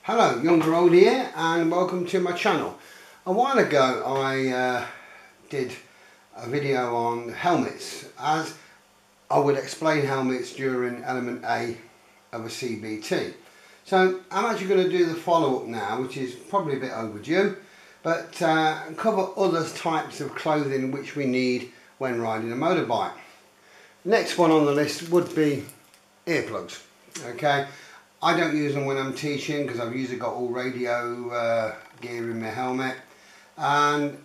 Hello, Younger Old here, and welcome to my channel. A while ago I did a video on helmets, as I would explain helmets during element A of a CBT. So I'm actually going to do the follow-up now, which is probably a bit overdue, but cover other types of clothing which we need when riding a motorbike. Next one on the list would be earplugs. Okay, I don't use them when I'm teaching because I've usually got all radio gear in my helmet, and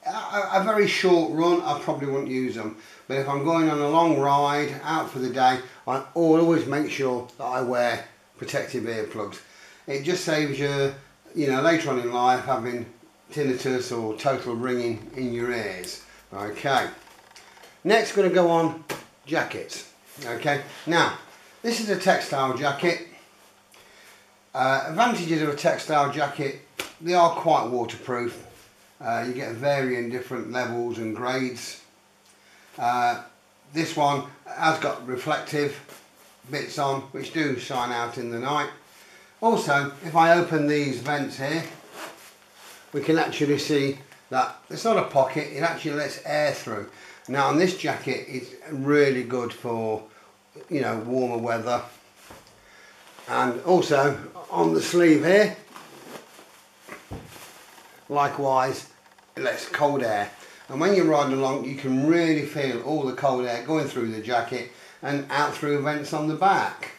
a very short run I probably wouldn't use them, but if I'm going on a long ride out for the day, I always make sure that I wear protective earplugs. It just saves you, later on in life having tinnitus or total ringing in your ears. Okay, next going to go on jackets. Okay, now this is a textile jacket. Advantages of a textile jacket: they are quite waterproof. You get varying different levels and grades. This one has got reflective bits on which do shine out in the night. Also, if I open these vents here, we can actually see that it's not a pocket, it actually lets air through. Now on this jacket it's really good for warmer weather, and also on the sleeve here likewise it lets cold air, and when you're riding along you can really feel all the cold air going through the jacket and out through vents on the back.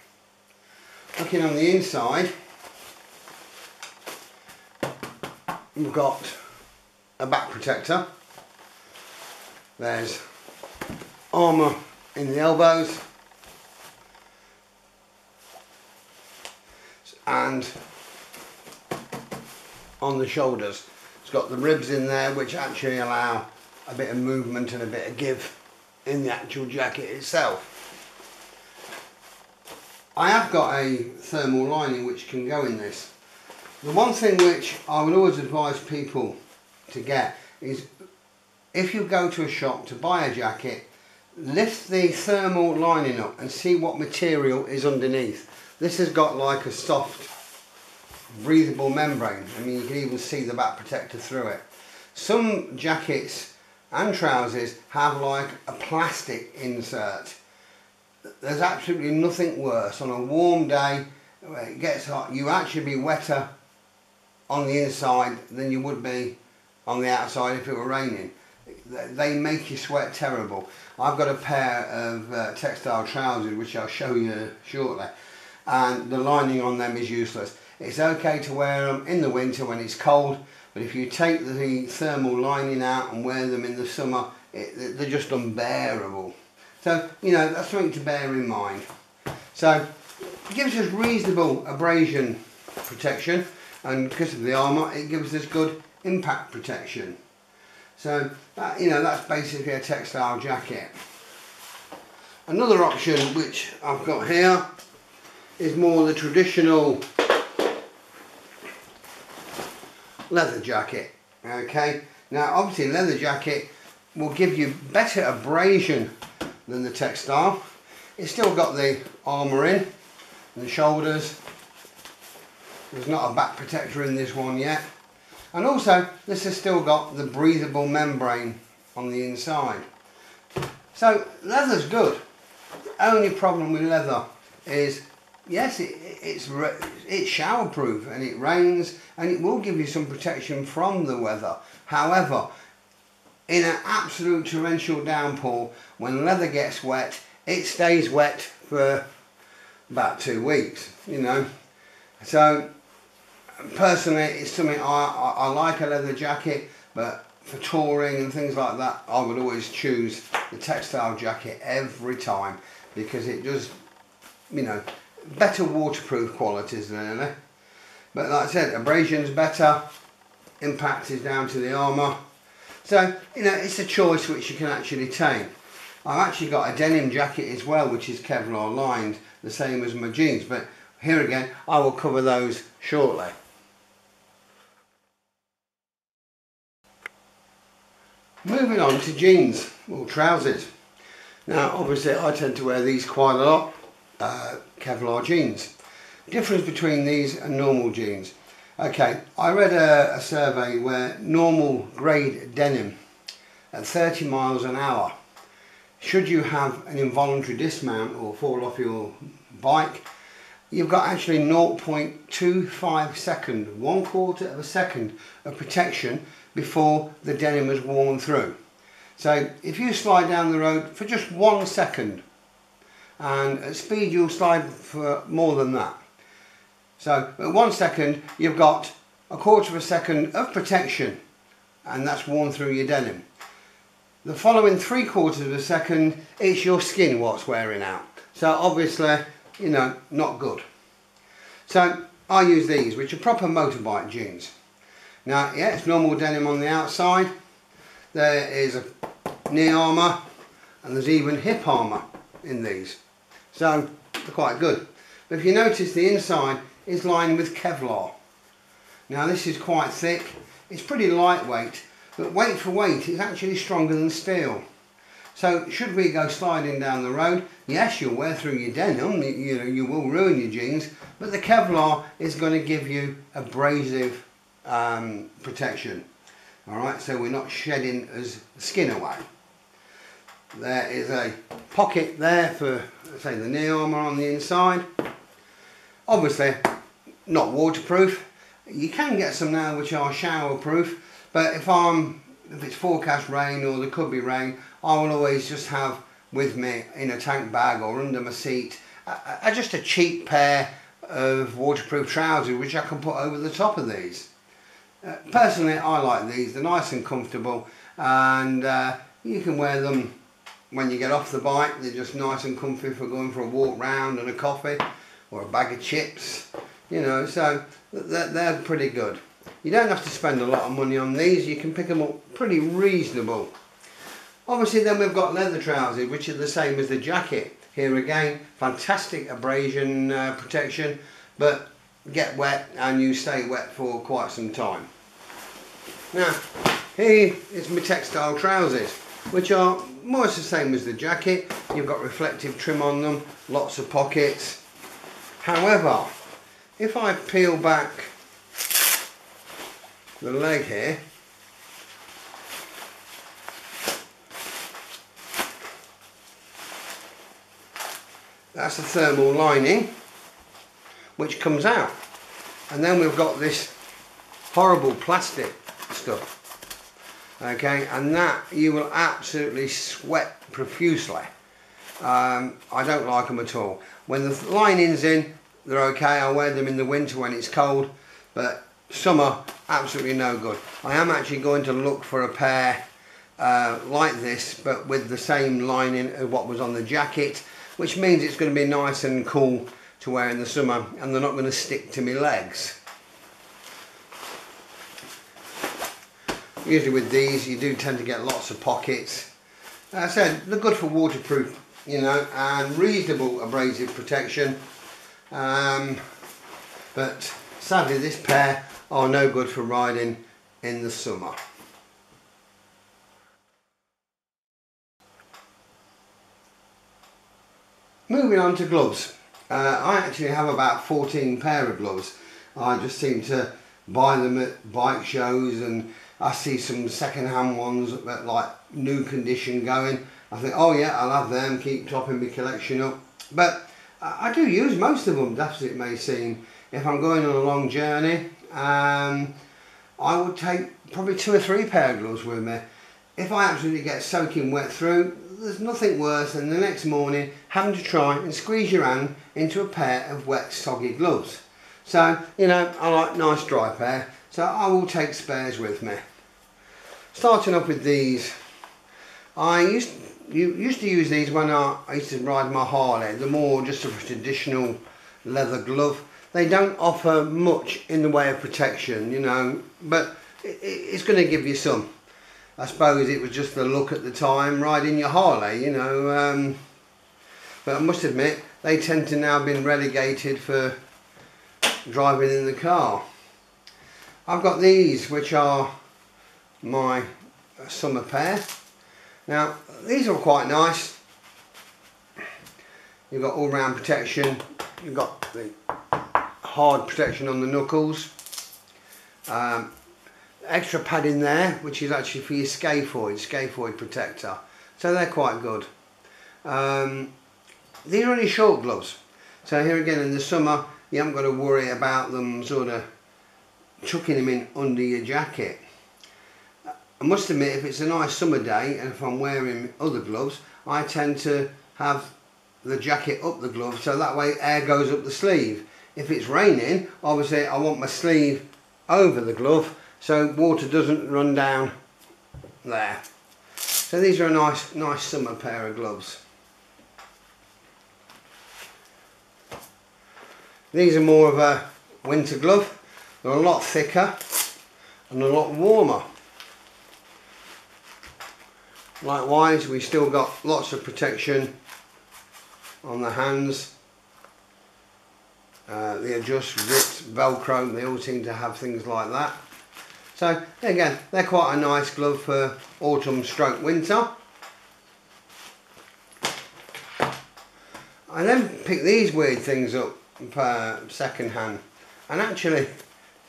Looking on the inside, we've got a back protector. There's armour in the elbows and on the shoulders. It's got the ribs in there which actually allow a bit of movement and a bit of give in the actual jacket itself. I have got a thermal lining which can go in this. The one thing which I would always advise people to get is, if you go to a shop to buy a jacket, lift the thermal lining up and see what material is underneath. This has got like a soft breathable membrane. I mean, you can even see the back protector through it. Some jackets and trousers have like a plastic insert. There's absolutely nothing worse. On a warm day where it gets hot, you actually be wetter on the inside than you would be on the outside if it were raining. They make you sweat terrible. I've got a pair of textile trousers which I'll show you shortly, and the lining on them is useless. It's okay to wear them in the winter when it's cold, but if you take the thermal lining out and wear them in the summer, they're just unbearable. So, that's something to bear in mind. So, it gives us reasonable abrasion protection, and because of the armour, it gives us good impact protection. So, that's basically a textile jacket. Another option which I've got here is more the traditional leather jacket. Okay, now obviously leather jacket will give you better abrasion than the textile. It's still got the armour in the shoulders. There's not a back protector in this one yet, and also this has still got the breathable membrane on the inside. So leather's good. The only problem with leather is, yes, it's shower proof and it rains and it will give you some protection from the weather. However, in an absolute torrential downpour, when leather gets wet, it stays wet for about 2 weeks, So personally, it's something I like a leather jacket, but for touring and things like that, I would always choose the textile jacket every time, because it does, better waterproof qualities really. But like I said, abrasion's better, impact is down to the armour. So, it's a choice which you can actually take. I've actually got a denim jacket as well, which is Kevlar lined, the same as my jeans, but here again, I will cover those shortly. Moving on to jeans, or trousers. Now, obviously I tend to wear these quite a lot, Kevlar jeans. Difference between these and normal jeans. Okay, I read a survey where normal grade denim at 30 miles an hour, should you have an involuntary dismount or fall off your bike, you've got actually 0.25 second, 1/4 of a second of protection before the denim has worn through. So if you slide down the road for just 1 second, and at speed you'll slide for more than that. So at 1 second you've got 1/4 of a second of protection, and that's worn through your denim. The following 3/4 of a second, it's your skin what's wearing out. So obviously, you know, not good. So I use these, which are proper motorbike jeans. Now, yeah, it's normal denim on the outside. There is a knee armour, and there's even hip armour in these. So they're quite good. But if you notice, the inside is lined with Kevlar. Now this is quite thick. It's pretty lightweight, but weight for weight it's actually stronger than steel. So should we go sliding down the road, yes, you'll wear through your denim, you will ruin your jeans, but the Kevlar is going to give you abrasive protection. Alright, so we're not shedding as skin away. There is a pocket there for, say, the knee armour on the inside. Obviously not waterproof. You can get some now which are shower proof, but if it's forecast rain or there could be rain, I will always just have with me in a tank bag or under my seat just a cheap pair of waterproof trousers which I can put over the top of these. Personally, I like these. They're nice and comfortable, and you can wear them when you get off the bike. They're just nice and comfy for going for a walk round and a coffee or a bag of chips, you know, so they're pretty good. You don't have to spend a lot of money on these. You can pick them up pretty reasonable. Obviously then we've got leather trousers, which are the same as the jacket. Here again, fantastic abrasion protection, but get wet and you stay wet for quite some time. Now, here is my textile trousers, which are more or less the same as the jacket. You've got reflective trim on them, lots of pockets. However, if I peel back the leg here, that's the thermal lining which comes out, and then we've got this horrible plastic stuff, okay, and that you will absolutely sweat profusely. I don't like them at all. When the lining's in, they're okay. I wear them in the winter when it's cold, but summer, absolutely no good. I am actually going to look for a pair like this, but with the same lining as what was on the jacket, which means it's going to be nice and cool to wear in the summer, and they're not going to stick to my legs. Usually with these you do tend to get lots of pockets. As I said, they're good for waterproof, you know, and reasonable abrasive protection, but sadly this pair are no good for riding in the summer. Moving on to gloves. I actually have about 14 pair of gloves. I just seem to buy them at bike shows, and I see some second-hand ones that like new condition going. I think, oh yeah, I'll have them, keep topping my collection up. But I do use most of them, daft as it may seem. If I'm going on a long journey, I would take probably 2 or 3 pair of gloves with me. If I absolutely get soaking wet through, there's nothing worse than the next morning having to try and squeeze your hand into a pair of wet, soggy gloves. So, you know, I like nice dry pair, so I will take spares with me. Starting off with these, I used to use these when I used to ride my Harley. They're more just a traditional leather glove. They don't offer much in the way of protection, you know, but it's going to give you some. I suppose it was just the look at the time, riding your Harley, you know, but I must admit, they tend to now been relegated for driving in the car. I've got these, which are my summer pair. Now, these are quite nice. You've got all-round protection. You've got the hard protection on the knuckles. Extra padding there, which is actually for your scaphoid protector. So they're quite good. These are only short gloves. So here again, in the summer, you haven't got to worry about them sort of chucking them in under your jacket. I must admit, if it's a nice summer day and if I'm wearing other gloves, I tend to have the jacket up the glove so that way air goes up the sleeve. If it's raining, obviously I want my sleeve over the glove so water doesn't run down there. So these are a nice summer pair of gloves. These are more of a winter glove. They're a lot thicker and a lot warmer. Likewise, we still got lots of protection on the hands. They adjust, rips, velcro, they all seem to have things like that. So again, they're quite a nice glove for autumn stroke winter. I then picked these weird things up second hand, and actually,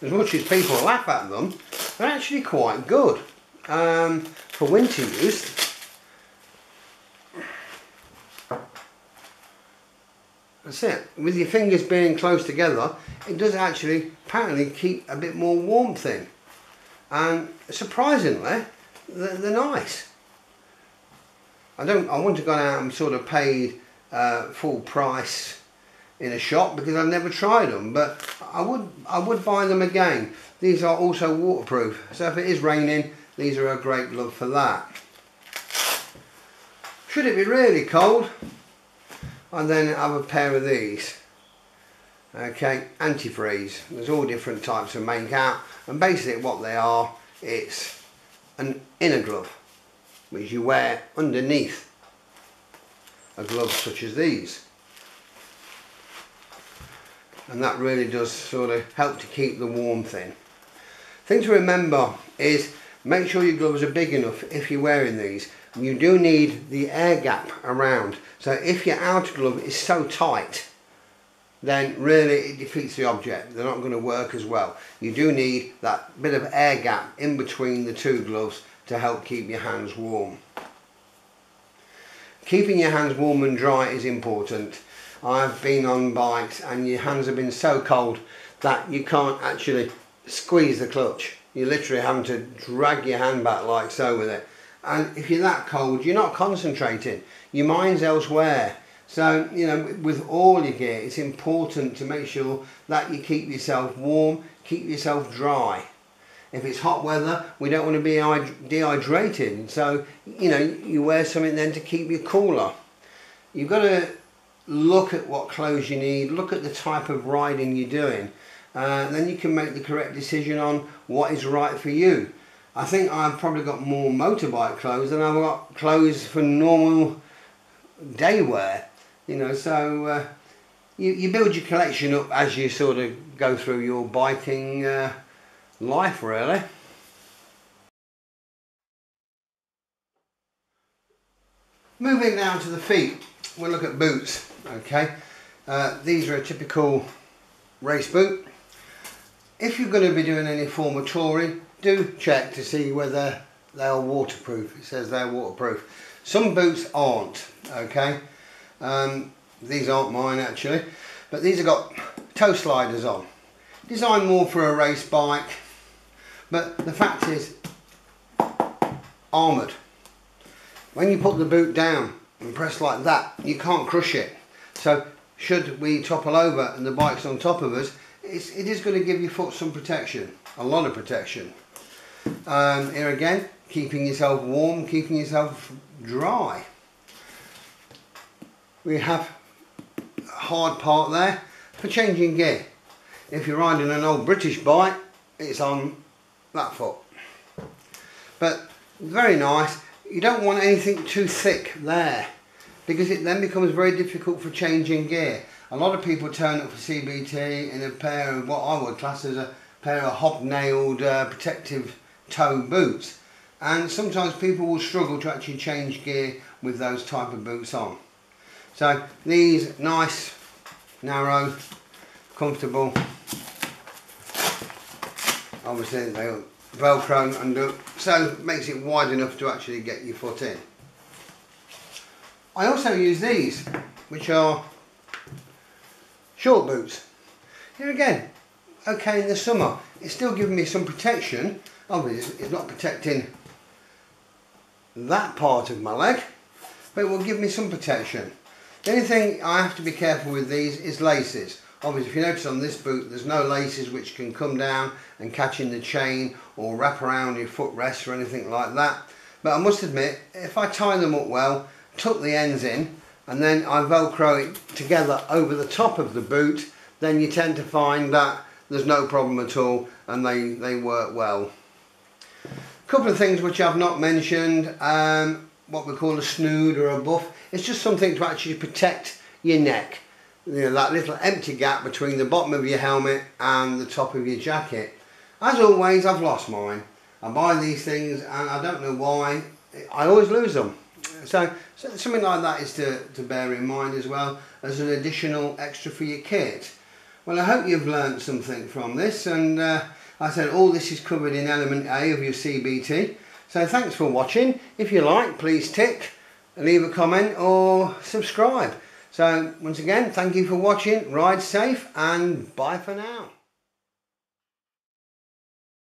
as much as people laugh at them, they're actually quite good for winter use. That's it. With your fingers being close together, it does actually apparently keep a bit more warmth in, and surprisingly, they're nice. I wouldn't have gone out and sort of paid full price in a shop because I've never tried them, but I would buy them again. These are also waterproof, so if it is raining, these are a great glove for that. Should it be really cold, I then have a pair of these. Okay, Antifreeze. There's all different types of make out, and basically what they are, it's an inner glove which you wear underneath a glove such as these, and that really does sort of help to keep the warmth in. Thing to remember is make sure your gloves are big enough if you're wearing these. You do need the air gap around, so if your outer glove is so tight, then really it defeats the object. They're not going to work as well. You do need that bit of air gap in between the two gloves to help keep your hands warm. Keeping your hands warm and dry is important. I've been on bikes and your hands have been so cold that you can't actually squeeze the clutch. You're literally having to drag your hand back like so with it. And if you're that cold, you're not concentrating. Your mind's elsewhere. So, you know, with all your gear, it's important to make sure that you keep yourself warm, keep yourself dry. If it's hot weather, we don't want to be dehydrated. So, you know, you wear something then to keep you cooler. You've got to look at what clothes you need, look at the type of riding you're doing. Then you can make the correct decision on what is right for you. I think I've probably got more motorbike clothes than I've got clothes for normal day wear. You know, so you build your collection up as you sort of go through your biking life, really. Moving down to the feet, we'll look at boots. Okay, these are a typical race boot. If you're going to be doing any form of touring, do check to see whether they are waterproof. It says they're waterproof. Some boots aren't. Okay, these aren't mine actually, but these have got toe sliders on. Designed more for a race bike, but the fact is armoured. When you put the boot down and press like that, you can't crush it. So should we topple over and the bike's on top of us, it is going to give your foot some protection, a lot of protection. Here again, keeping yourself warm, keeping yourself dry. We have a hard part there for changing gear. If you're riding an old British bike, it's on that foot. But very nice. You don't want anything too thick there, because it then becomes very difficult for changing gear. A lot of people turn up for CBT in a pair of what I would class as a pair of hobnailed protective toe boots, and sometimes people will struggle to actually change gear with those type of boots on. So these nice, narrow, comfortable obviously they velcro and so it makes it wide enough to actually get your foot in. I also use these, which are short boots. Here again, okay, in the summer, it's still giving me some protection. Obviously it's not protecting that part of my leg, but it will give me some protection. The only thing I have to be careful with these is laces. Obviously, if you notice on this boot, there's no laces which can come down and catch in the chain or wrap around your footrest or anything like that. But I must admit, if I tie them up well, tuck the ends in, and then I velcro it together over the top of the boot, then you tend to find that there's no problem at all and they work well. A couple of things which I've not mentioned, what we call a snood or a buff. It's just something to actually protect your neck. You know, that little empty gap between the bottom of your helmet and the top of your jacket. As always, I've lost mine. I buy these things and I don't know why, I always lose them. So something like that is to bear in mind as well as an additional extra for your kit. Well, I hope you've learnt something from this, and I said all this is covered in element A of your CBT. So thanks for watching. If you like, please tick, leave a comment or subscribe. So once again, thank you for watching, ride safe and bye for now.